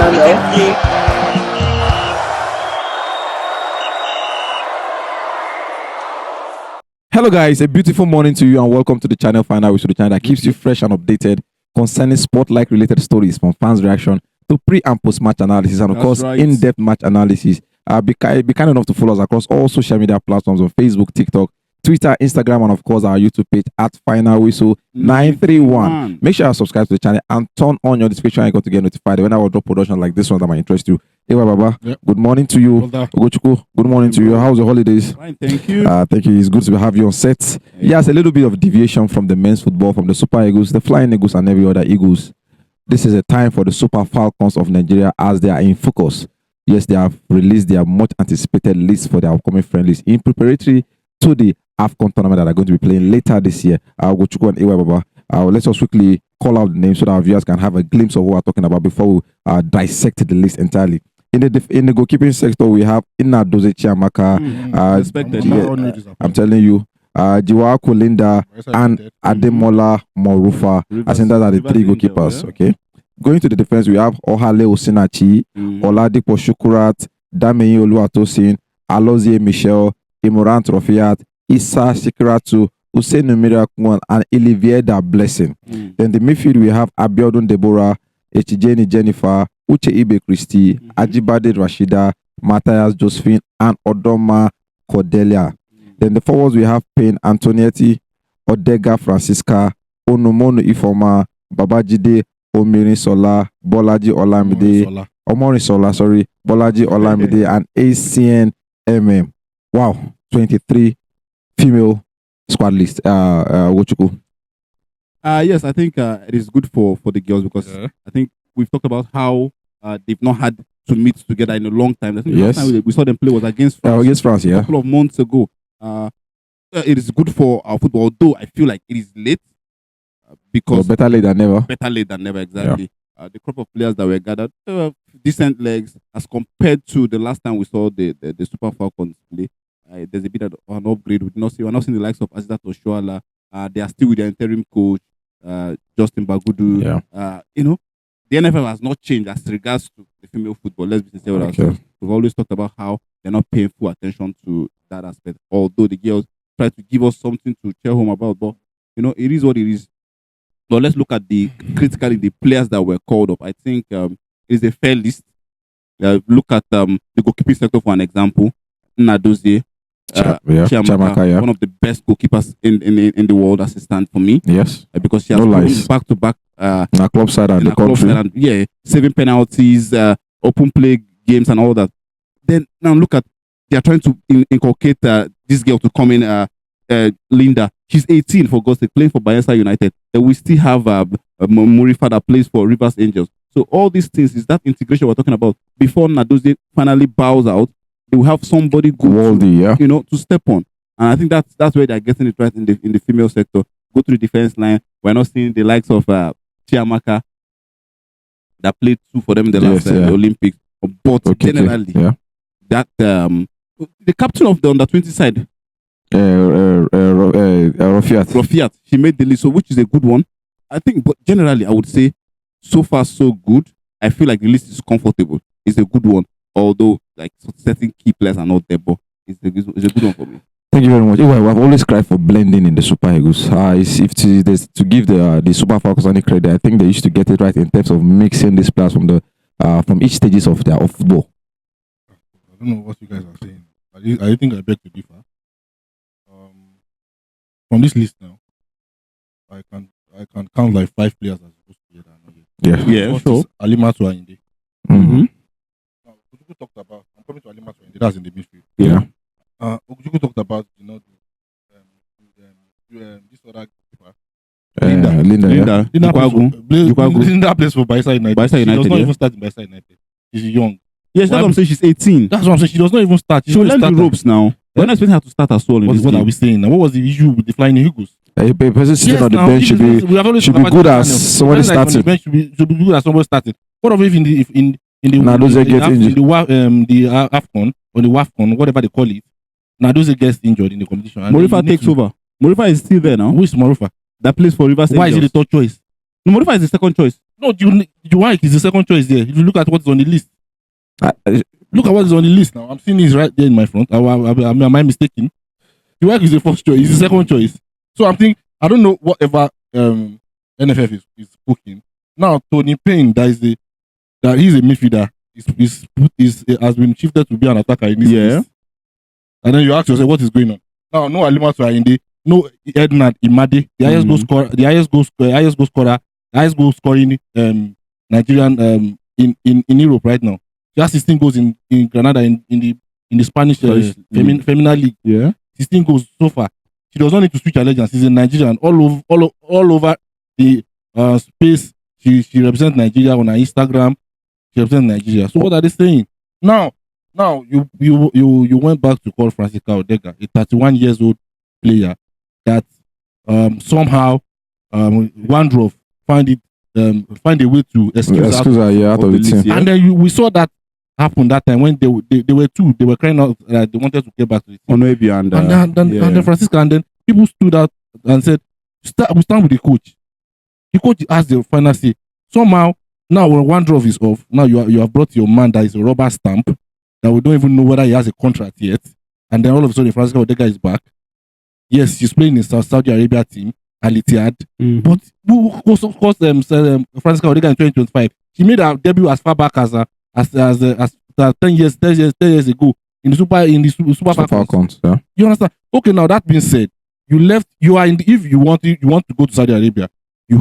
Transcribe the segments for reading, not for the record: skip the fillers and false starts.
channel. Hello guys, a beautiful morning to you and welcome to the channel Final Whistle, the channel that keeps you fresh and updated concerning sport-like related stories from fans' reaction to pre and post-match analysis and of course in-depth match analysis. Be kind enough to follow us across all social media platforms on Facebook, TikTok, Twitter, Instagram, and of course our YouTube page at Final Whistle 931. Make sure you subscribe to the channel and turn on your notification icon to get notified when I will drop production like this one that might interest you. Ewa Baba, good morning to you. Ogochukwu, good morning to you. How's your holidays? Fine, thank you. Thank you. It's good to have you on set. Yes, a little bit of deviation from the men's football, from the Super Eagles, the Flying Eagles, and every other Eagles. This is a time for the Super Falcons of Nigeria as they are in focus. Yes, they have released their much anticipated list for their upcoming friendlies in preparatory to the AFCON tournament that are going to be playing later this year. Ogochukwu and Ewa Baba. Let's just quickly call out the names so that our viewers can have a glimpse of what we're talking about before we dissect the list entirely. In the goalkeeping sector, we have Inadozie Chiamaka. I'm telling you, Jiwa Kolinda and Ademola Morufa. I think that are the three goalkeepers. Okay. Going to the defense, we have Ohale Osinachi, Oladipo Shukurat, Dameyi Oluwatosin, Alozie Michel, Imran Trofiat, Issa Shikiratu, Hussein Mirakwan, and Olivier Blessing. Then the midfield, we have Abiodun Deborah, Echijeni Jennifer, Uche Ibe Christie, Ajibade Rashida, Matthias Josephine, and Odoma Cordelia. Then the forwards, we have Payne Antonietti, Odega Francisca, Onomono Ifoma, Babajide Omiri Sola, Bolaji Olamide, Bolaji Olamide, and ACN MM. Wow, 23 female squad list. Wochuku. Yes, I think it is good for the girls because I think we've talked about how they've not had to meet together in a long time. I think the last time we saw them play was against France. A couple of months ago. It is good for our football, although I feel like it is late because better late than never. Better late than never, exactly. Yeah. The crop of players that were gathered, decent legs as compared to the last time we saw the Super Falcons play. There's a bit of an upgrade. We're not seeing the likes of Azizat Oshoala. They are still with their interim coach, Justin Bagudu. Yeah. The NFL has not changed as regards to the female football. Let's be sincere with ourselves. We've always talked about how they're not paying full attention to that aspect. Although the girls try to give us something to cheer home about, but it is what it is. But let's look at critically the players that were called up. I think it is a fair list. Look at the goalkeeping sector for an example. Inadozie Chiamaka, one of the best goalkeepers in the world as it stands for me. Yes, because she has been back to back in our club side and the country. Saving penalties, open play games, and all that. Then now look at they are trying to inculcate this girl to come in. Linda, she's 18 for God's sake, playing for Bayelsa United. Then we still have Murifa that plays for Rivers Angels. So all these things is that integration we're talking about. Before Nadozie finally bows out, they will have somebody good to step on. And I think that's where they're getting it right in the female sector. Go to the defense line. We're not seeing the likes of Chiamaka that played 2 for them in the last Olympics. But generally, that the captain of the under-20 side, Rofiat, she made the list, so which is a good one. I think, but generally, I would say so far so good. I feel like the list is comfortable. It's a good one. Although, like certain key players are not there, but it's a good one for me. Thank you very much. I've always cried for blending in the Super Eagles. To give the Super Falcons any credit, I think they used to get it right in terms of mixing these players from each stages of their football. I don't know what you guys are saying. I think I beg to differ. From this list now, I can count like 5 players as opposed to the other. Yeah, sure. Alimatu Ayinde. Oguchukwu talked about. I'm coming to Alimatu Ayinde. That's in the midfield. Yeah. Oguchukwu talked about this other keeper. Linda plays for Bayelsa United. She does not even start in Bayelsa United. She's young. Yes, that's what I'm saying. She's 18. That's what I'm saying. She does not even start. She'll learn the ropes now. We're not expecting her to start as well. What are we saying now? What was the issue with the Flying Eagles? A person sitting on the bench should be good as somebody starting. Should be good as somebody starting. What of if in the AFCON or the WAFCON, whatever they call it, Nadozie gets injured in the competition. Morifa takes over. Morifa is still there now. Who is Morifa? That plays for Rivers Angels. Why is it the third choice? No, Morifa is the second choice. No, Juwaik is the second choice there. If you look at what's on the list, look at what is on the list now. I'm seeing this right there in my front. Am I mistaken? Juwaik is the first choice. He's the second choice. So I'm thinking, I don't know whatever NFF is booking. Now Tony Payne, that he's a midfielder. Has been shifted to be an attacker in this list. And then you ask yourself, what is going on? Now, no Alimatu Ayinde, no Ednard Imade, the highest goal scorer, the highest goal scoring Nigerian in Europe right now. He has 16 goals in Granada in the Spanish Femina League. Yeah. 16 goals so far. She does not need to switch allegiance. She's a Nigerian all over the space. She represents Nigeria on her Instagram. She represents Nigeria. So what are they saying? Now you went back to call Francisca Odega, a 31 years old player that somehow Wandroff find a way to excuse her out of the team. Yeah. And then we saw that happen that time when they were crying out that they wanted to get back to the team. And then Francisca, and then people stood out and said, we stand with the coach. The coach asked the final say. Somehow, now when Wandroff is off, now you have brought your man that is a rubber stamp that we don't even know whether he has a contract yet. And then all of a sudden, Francisca Odega is back. Yes, she's playing in Saudi Arabia team, Al Ittihad. But who cost Francisca Odega in 2025? She made her debut as far back as 10 years ago in the Super Falcons. Yeah. You understand? Okay, now that being said, if you want to go to Saudi Arabia, you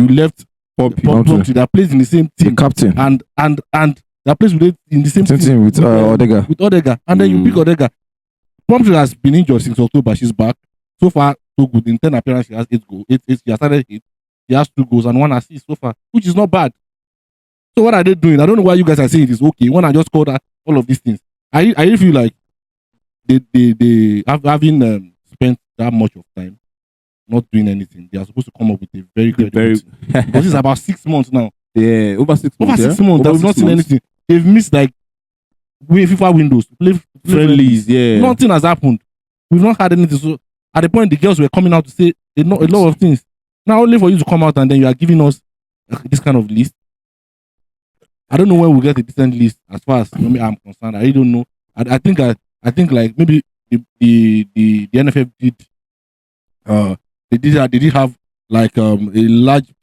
left Pompey that plays in the same team. The captain. And that plays in the same team with Odega. With Odega. And then you pick Odega. Pompey has been injured since October. She's back. So far, so good. In 10 appearances, she has 8 goals. She has started 8. She has 2 goals and 1 assist so far, which is not bad. So what are they doing? I don't know why you guys are saying it is okay when I just called out all of these things. I really feel like they having spent that much of time not doing anything. They are supposed to come up with a very because this is about 6 months now. Yeah, over 6 months. Over 6 months that we've not seen anything. They've missed like FIFA windows, play friendlies. Yeah, nothing has happened. We've not had anything. So at the point the girls were coming out to say a lot of things. Now only for you to come out and then you are giving us this kind of list. I don't know when we'll get a decent list as far as I'm concerned. I really don't know. I think like maybe the NFF did they did have like a large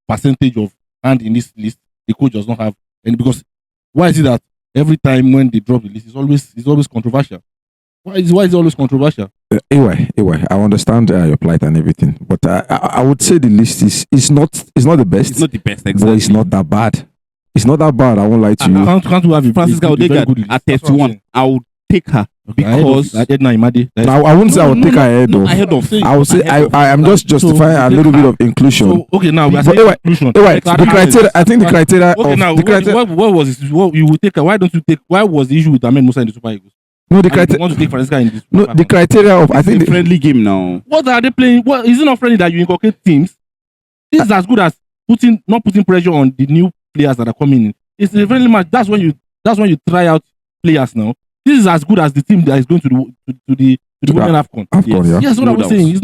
percentage of hand in this list. The coach does not have any, because why is it that every time when they drop the list it's always controversial? Why is it always controversial? Anyway, I understand your plight and everything, but I would say the list is not the best. It's not the best, exactly. But it's not that bad. It's not that bad. I won't lie to you. Can't we have Francisca Odega at 31? I would take her because Edna Imade. I wouldn't say I would take her ahead of. I would say I am just justifying a little bit of inclusion. So, okay, now we are saying inclusion. The criteria. I think the criteria. Okay, now what was it? What you would take her? Why don't you take? Why was the issue with Ahmed Musa in the Super Eagles? No, the criteria. Want to take Francisca in this? No, the criteria of I think the friendly game now. What are they playing? What is it not friendly that you inculcate teams? This is as good as not putting pressure on the new players that are coming in. It's a friendly match. That's when you try out players now. This is as good as the team that is going to the Women AFCON. Yes, what I'm saying.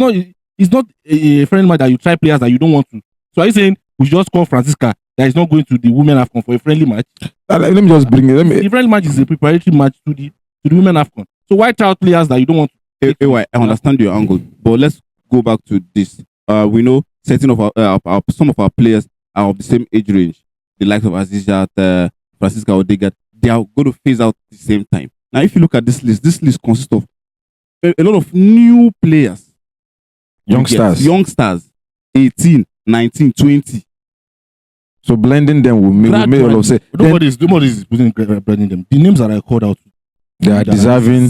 It's not a friendly match that you try players that you don't want to. So are you saying we just call Francisca that is not going to the Women AFCON for a friendly match? Let me just bring it. The friendly match is a preparatory match to the Women AFCON. So why try out players that you don't want to? I understand your angle, but let's go back to this. We know certain of some of our players are of the same age range. The likes of Azizat, Francisca Odega, they are going to phase out at the same time. Now, if you look at this list consists of a lot of new players. Youngsters, 18, 19, 20. So blending them will make all of say. Nobody's blending them. The names that I called out, they are deserving.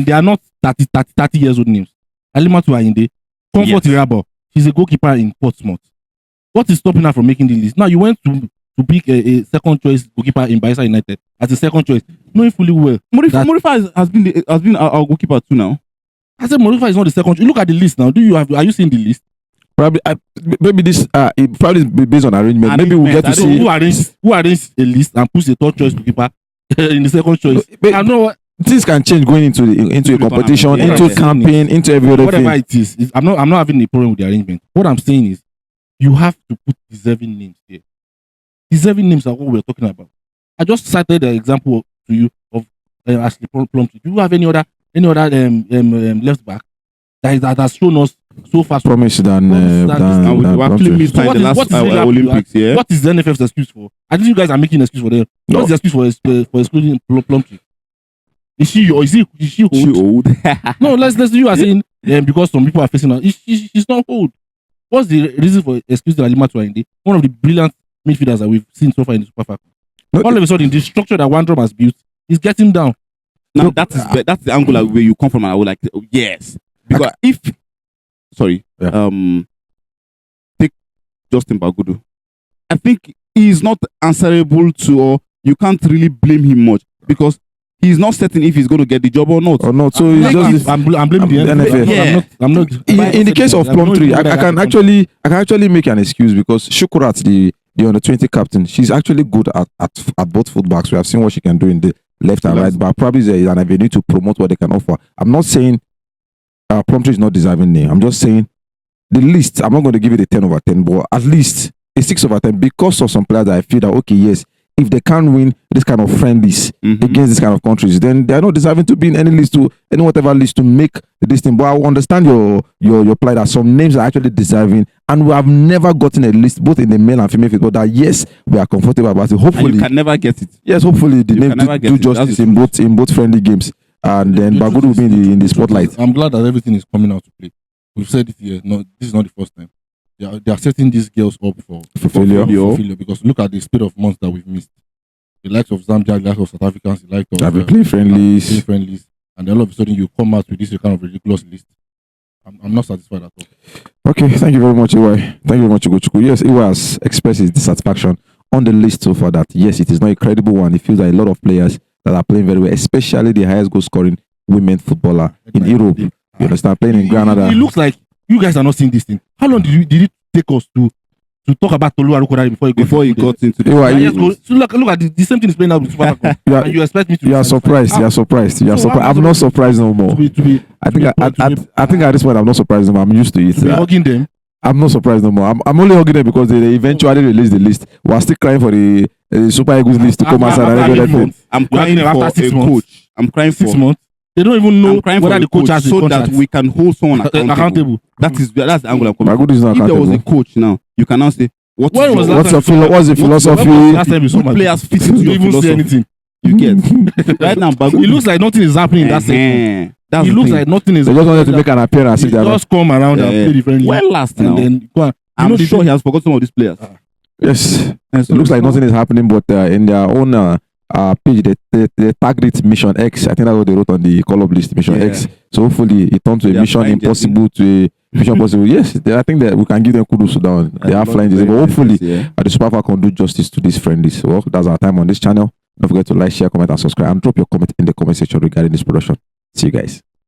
They are not 30 years old names. Alimatu Ayinde, Comfort Irabo, she's a goalkeeper in Portsmouth. What is stopping her from making the list? Now you went to pick a second choice goalkeeper in Bayelsa United as a second choice, knowing fully well. Morifa has been our goalkeeper too now. I said Morifa is not the second choice. Look at the list now. Are you seeing the list? Probably maybe this it probably based on arrangement. Maybe we'll get to see who arranged a list and puts a third choice goalkeeper in the second choice. I know what things can change going into a competition, into campaign, into every other whatever thing. It is, I'm not having a problem with the arrangement. What I'm saying is you have to put deserving names there. Deserving names are what we're talking about. I just cited the example to you of Ashley Plumtree. Do you have any other left back that has shown us so far? Promise than And we actually Plumtree. missed So in the last Olympics, yeah. What is the NFF's excuse for? I think you guys are making an excuse for them. No. What's the excuse for excluding Plumtree? Is she old? She old. No, let's you are saying because some people are facing her. She's not old. What's the reason for excusing Alima Tuwainde? One of the brilliant midfielders that we've seen so far in the Super Falcons. All of a sudden, the structure that Wandrom has built is getting down. Now that's the angle where you come from, and I would like, yes, because take Justin Bagudu. I think he is not answerable to, or you can't really blame him much because he's not certain if he's going to get the job or not. So it's just I'm blaming the NFF. Yeah. I'm not. in the case of Plumtree, I can actually make an excuse because Shukurat, the under 20 captain, she's actually good at both fullbacks. We have seen what she can do in the left and right, but probably there is an avenue to promote what they can offer. I'm not saying Plumtree is not deserving name. I'm just saying the list. I'm not going to give it a 10 over 10, but at least a 6 over 10 because of some players that I feel that okay, yes, if they can't win this kind of friendlies against this kind of countries, then they are not deserving to be in any list, to any whatever list to make this thing. But I understand your plight that some names are actually deserving, and we have never gotten a list both in the male and female football that yes, we are comfortable about it. Hopefully, and you can never get it. Yes, hopefully the name do justice in both friendly games, and then Bagudu will be in the spotlight. I'm glad that everything is coming out to play. We've said it here. No, this is not the first time. They are setting these girls up for failure. Because look at the speed of months that we've missed. The likes of Zambia, the likes of South Africans, the likes of I've been playing friendlies. And then all of a sudden you come out with this kind of ridiculous list. I'm not satisfied at all. Okay, thank you very much, Iwai. Thank you very much, Ugochukwu. Yes, Iwai has expressed his dissatisfaction on the list so far that yes, it is not a credible one. He feels that a lot of players that are playing very well, especially the highest goal scoring women footballer in Europe. You understand? Playing in Granada. It looks like you guys are not seeing this thing. How long did it take us to talk about Tolu Arukodare before he got into the so look at the same thing is playing out with Super Falcons. And you expect me to you are surprised. You are surprised. I'm not surprised no more. I think at this point I'm not surprised no more. I'm used to it. Hugging them. I'm not surprised no more. I'm only hugging them because they eventually released the list. We're still crying for the Super Eagles list to come outside. I'm crying for a coach. I'm crying for 6 months. They don't even know whether the coach has so that we can hold someone accountable. That's the angle I'm coming from. If there was a coach now, you can now say, what's the philosophy? Good players fit into your philosophy. You get right now, Bagudu. It looks like nothing is happening in that second. It looks like nothing is. They just wanted to make an appearance. Just come around and play differently. Well, last now. I'm sure he has forgotten some of these players. Yes, it looks like nothing is happening, but in their own page, they tagged it Mission X. I think that's what they wrote on the call-up list, Mission X. So hopefully it turned to a Mission Impossible to a Mission Possible. Yes, I think that we can give them kudos to that one. They are flying this, but hopefully the Super Falcons can do justice to this friendlies. So that's our time on this channel. Don't forget to like, share, comment, and subscribe, and drop your comment in the comment section regarding this production. See you guys.